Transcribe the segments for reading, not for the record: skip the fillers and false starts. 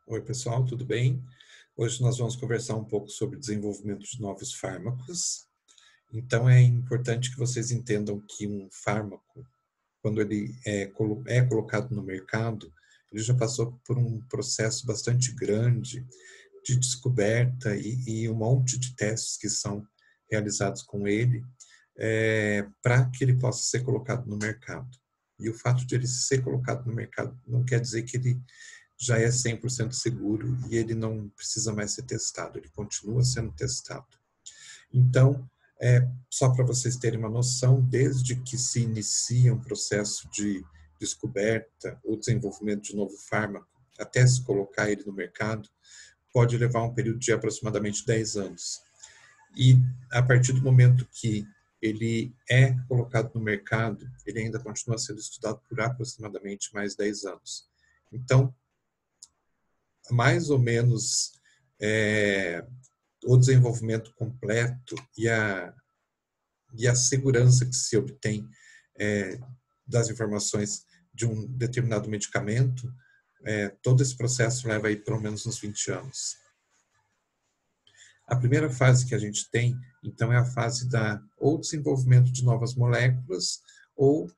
Oi, pessoal, tudo bem? Hoje nós vamos conversar um pouco sobre desenvolvimento de novos fármacos. Então, é importante que vocês entendam que um fármaco, quando ele é colocado no mercado, ele já passou por um processo bastante grande de descoberta e um monte de testes que são realizados com ele para que ele possa ser colocado no mercado. E o fato de ele ser colocado no mercado não quer dizer que ele já é 100% seguro e ele não precisa mais ser testado, ele continua sendo testado. Então, só para vocês terem uma noção, desde que se inicia um processo de descoberta ou desenvolvimento de novo fármaco, até se colocar ele no mercado, pode levar um período de aproximadamente 10 anos. E a partir do momento que ele é colocado no mercado, ele ainda continua sendo estudado por aproximadamente mais 10 anos. Então, mais ou menos o desenvolvimento completo e a segurança que se obtém das informações de um determinado medicamento, todo esse processo leva aí pelo menos uns 20 anos. A primeira fase que a gente tem, então, é a fase ou desenvolvimento de novas moléculas, ou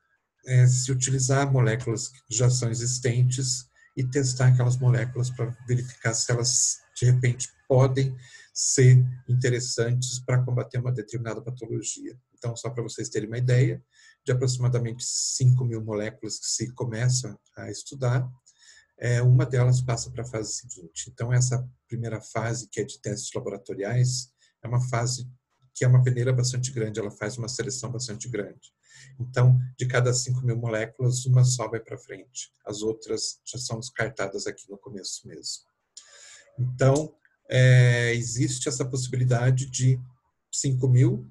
se utilizar moléculas que já são existentes e testar aquelas moléculas para verificar se elas, de repente, podem ser interessantes para combater uma determinada patologia. Então, só para vocês terem uma ideia, de aproximadamente 5.000 moléculas que se começam a estudar, uma delas passa para a fase seguinte. Então, essa primeira fase, que é de testes laboratoriais, é uma fase que é uma peneira bastante grande, ela faz uma seleção bastante grande. Então, de cada 5.000 moléculas, uma só vai para frente. As outras já são descartadas aqui no começo mesmo. Então, existe essa possibilidade de 5.000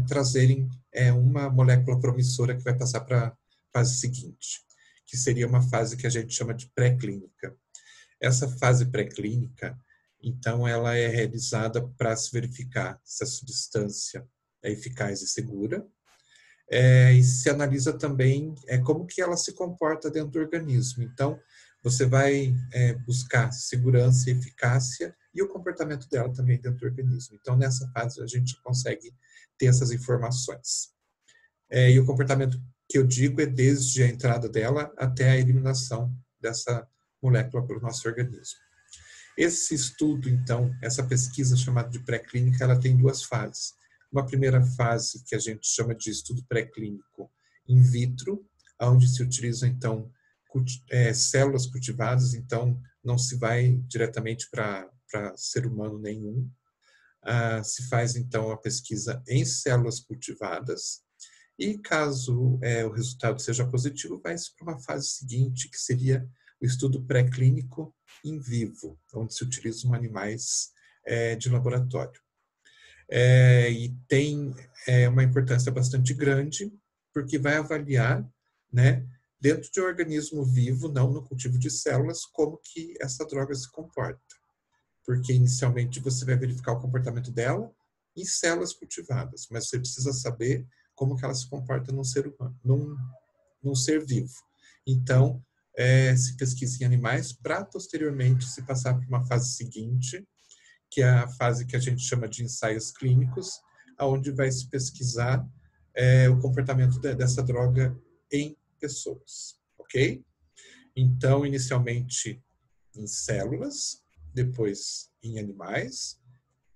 trazerem uma molécula promissora que vai passar para a fase seguinte, que seria uma fase que a gente chama de pré-clínica. Essa fase pré-clínica, então, ela é realizada para se verificar se a substância é eficaz e segura, e se analisa também como que ela se comporta dentro do organismo. Então, você vai buscar segurança e eficácia e o comportamento dela também dentro do organismo. Então, nessa fase, a gente consegue ter essas informações. E o comportamento que eu digo é desde a entrada dela até a eliminação dessa molécula pelo nosso organismo. Esse estudo, então, essa pesquisa chamada de pré-clínica, ela tem duas fases. Uma primeira fase, que a gente chama de estudo pré-clínico in vitro, onde se utilizam, então, células cultivadas, então não se vai diretamente para ser humano nenhum. Se faz, então, a pesquisa em células cultivadas e, caso o resultado seja positivo, vai-se para uma fase seguinte, que seria o estudo pré-clínico em vivo, onde se utilizam animais de laboratório. E tem uma importância bastante grande, porque vai avaliar, né, dentro de um organismo vivo, não no cultivo de células, como que essa droga se comporta. Porque inicialmente você vai verificar o comportamento dela em células cultivadas, mas você precisa saber como que ela se comporta num ser humano, num ser vivo. Então, se pesquisa em animais para posteriormente se passar para uma fase seguinte, que é a fase que a gente chama de ensaios clínicos, onde vai se pesquisar o comportamento dessa droga em pessoas, ok? Então, inicialmente em células, depois em animais,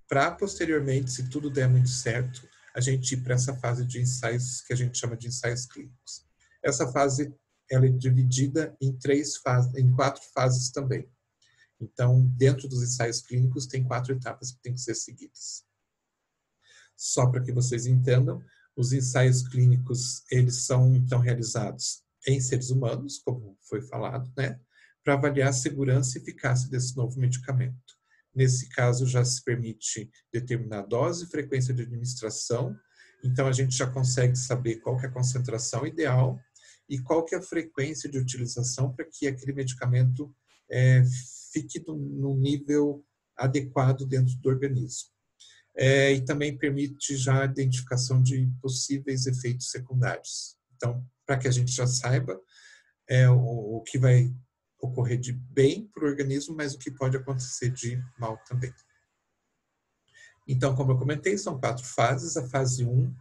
para posteriormente, se tudo der muito certo, a gente ir para essa fase de ensaios que a gente chama de ensaios clínicos. Essa fase ela é dividida em 4 fases também. Então, dentro dos ensaios clínicos, tem 4 etapas que têm que ser seguidas. Só para que vocês entendam, os ensaios clínicos, eles são, então, realizados em seres humanos, como foi falado, né, para avaliar a segurança e eficácia desse novo medicamento. Nesse caso, já se permite determinar dose e frequência de administração, então a gente já consegue saber qual que é a concentração ideal e qual que é a frequência de utilização para que aquele medicamento fique num nível adequado dentro do organismo. E também permite já a identificação de possíveis efeitos secundários. Então, para que a gente já saiba o que vai ocorrer de bem para o organismo, mas o que pode acontecer de mal também. Então, como eu comentei, são 4 fases. A fase 1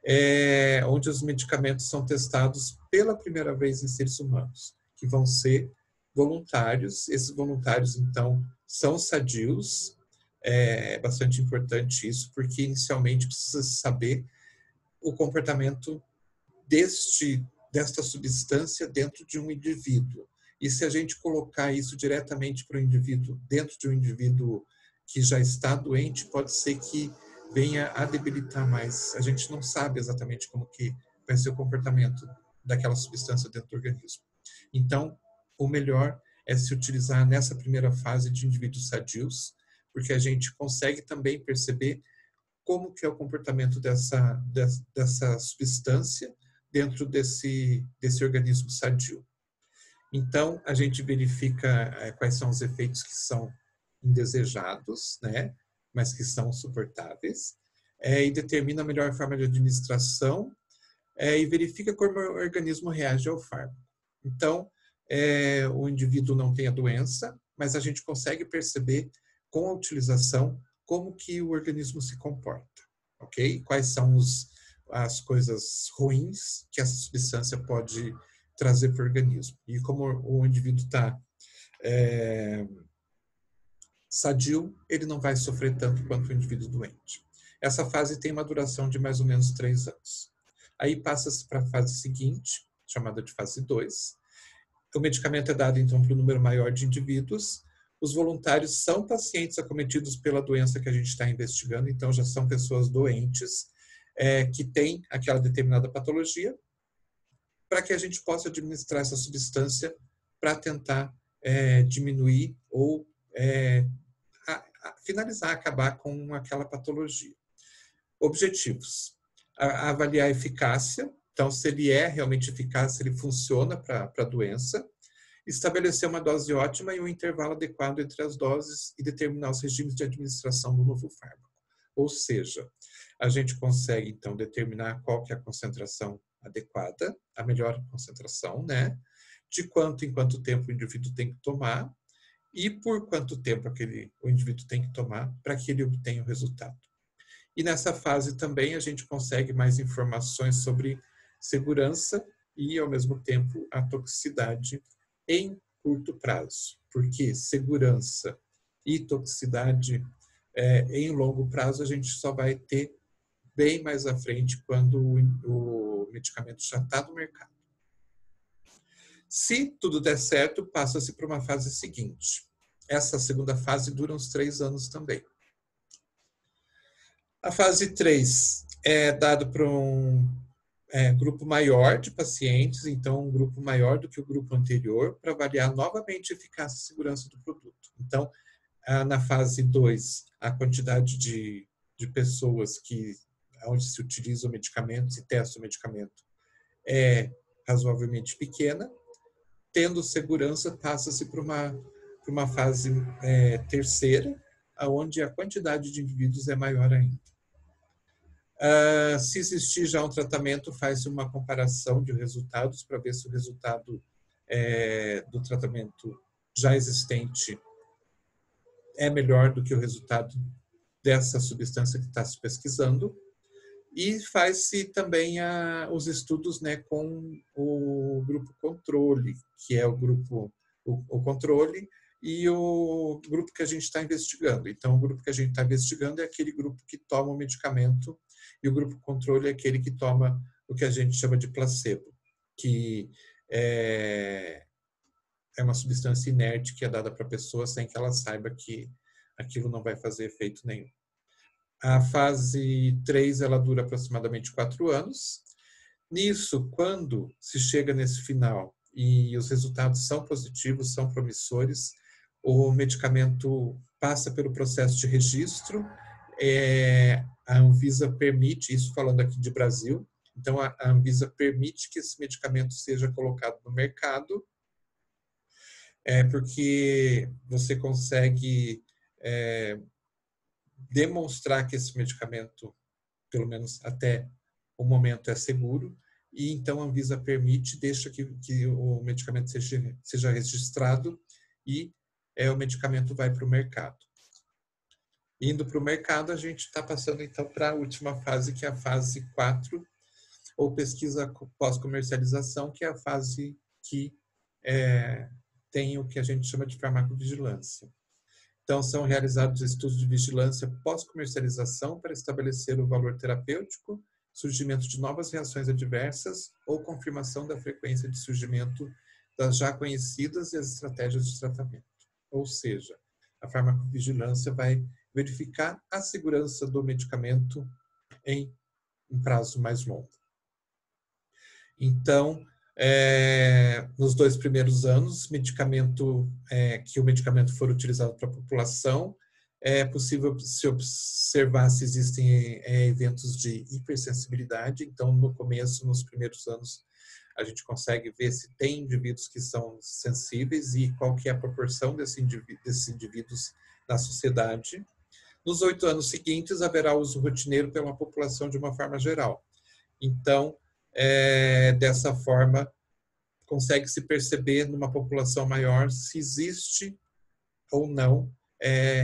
é onde os medicamentos são testados pela primeira vez em seres humanos, que vão ser voluntários. Esses voluntários, então, são sadios. É bastante importante isso, porque inicialmente precisa saber o comportamento desta substância dentro de um indivíduo. E se a gente colocar isso diretamente para o indivíduo, dentro de um indivíduo que já está doente, pode ser que venha a debilitar mais. A gente não sabe exatamente como que vai ser o comportamento daquela substância dentro do organismo. Então, o melhor é se utilizar nessa primeira fase de indivíduos sadios, porque a gente consegue também perceber como que é o comportamento dessa substância dentro desse organismo sadio. Então, a gente verifica quais são os efeitos que são indesejados, né, mas que são suportáveis, e determina a melhor forma de administração, e verifica como o organismo reage ao fármaco. Então, o indivíduo não tem a doença, mas a gente consegue perceber com a utilização como que o organismo se comporta, ok? Quais são as coisas ruins que essa substância pode trazer para o organismo. E como o indivíduo está sadio, ele não vai sofrer tanto quanto o indivíduo doente. Essa fase tem uma duração de mais ou menos 3 anos. Aí passa-se para a fase seguinte, chamada de fase 2. O medicamento é dado, então, para um número maior de indivíduos. Os voluntários são pacientes acometidos pela doença que a gente está investigando, então já são pessoas doentes, que têm aquela determinada patologia, para que a gente possa administrar essa substância para tentar diminuir ou finalizar, acabar com aquela patologia. Objetivos: avaliar a eficácia, então se ele é realmente eficaz, se ele funciona para a doença, estabelecer uma dose ótima e um intervalo adequado entre as doses e determinar os regimes de administração do novo fármaco. Ou seja, a gente consegue, então, determinar qual que é a concentração adequada, a melhor concentração, né? De quanto em quanto tempo o indivíduo tem que tomar e por quanto tempo o indivíduo tem que tomar para que ele obtenha o resultado. E nessa fase também a gente consegue mais informações sobre segurança e, ao mesmo tempo, a toxicidade em curto prazo, porque segurança e toxicidade em longo prazo a gente só vai ter bem mais à frente quando o medicamento já está no mercado. Se tudo der certo, passa-se para uma fase seguinte. Essa segunda fase dura uns 3 anos também. A fase 3 é dado para um grupo maior de pacientes, então um grupo maior do que o grupo anterior, para avaliar novamente a eficácia e segurança do produto. Então, na fase 2, a quantidade de pessoas onde se utiliza o medicamento, se testa o medicamento, é razoavelmente pequena. Tendo segurança, passa-se para uma fase terceira, onde a quantidade de indivíduos é maior ainda. Se existir já um tratamento, faz-se uma comparação de resultados para ver se o resultado do tratamento já existente é melhor do que o resultado dessa substância que está se pesquisando. E faz-se também os estudos, né, com o grupo controle, que é o controle e o grupo que a gente está investigando. Então, o grupo que a gente está investigando é aquele grupo que toma o medicamento e o grupo controle é aquele que toma o que a gente chama de placebo, que é uma substância inerte que é dada para a pessoa sem que ela saiba que aquilo não vai fazer efeito nenhum. A fase 3 ela dura aproximadamente 4 anos. Nisso, quando se chega nesse final e os resultados são positivos, são promissores, o medicamento passa pelo processo de registro, a Anvisa permite, isso falando aqui de Brasil, então a Anvisa permite que esse medicamento seja colocado no mercado, porque você consegue demonstrar que esse medicamento, pelo menos até o momento, é seguro, e então a Anvisa permite, deixa que o medicamento seja registrado e o medicamento vai para o mercado. Indo para o mercado, a gente está passando então para a última fase, que é a fase 4, ou pesquisa pós-comercialização, que é a fase que tem o que a gente chama de farmacovigilância. Então, são realizados estudos de vigilância pós-comercialização para estabelecer o valor terapêutico, surgimento de novas reações adversas ou confirmação da frequência de surgimento das já conhecidas e as estratégias de tratamento. Ou seja, a farmacovigilância vai verificar a segurança do medicamento em um prazo mais longo. Então, nos 2 primeiros anos, que o medicamento for utilizado para a população, é possível se observar se existem eventos de hipersensibilidade. Então, no começo, nos primeiros anos, a gente consegue ver se tem indivíduos que são sensíveis e qual que é a proporção desses indivíduos na sociedade. Nos 8 anos seguintes, haverá uso rotineiro pela população de uma forma geral. Então, dessa forma, consegue-se perceber numa população maior se existe ou não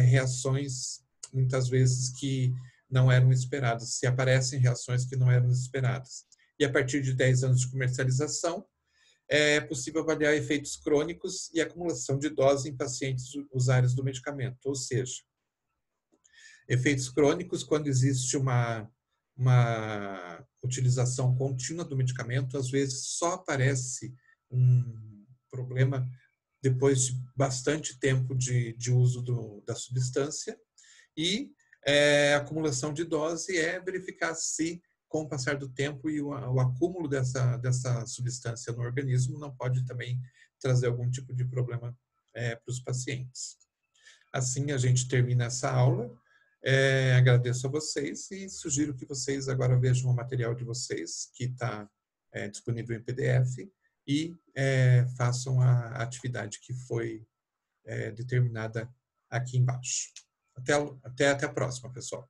reações, muitas vezes, que não eram esperadas, se aparecem reações que não eram esperadas. E a partir de 10 anos de comercialização, é possível avaliar efeitos crônicos e acumulação de dose em pacientes usuários do medicamento, ou seja, efeitos crônicos quando existe uma utilização contínua do medicamento, às vezes só aparece um problema depois de bastante tempo de uso da substância, e a acumulação de dose é verificar se, com o passar do tempo e o acúmulo dessa substância no organismo, não pode também trazer algum tipo de problema para os pacientes. Assim, a gente termina essa aula. Agradeço a vocês e sugiro que vocês agora vejam o material de vocês, que está disponível em PDF, e façam a atividade que foi determinada aqui embaixo. Até a próxima, pessoal.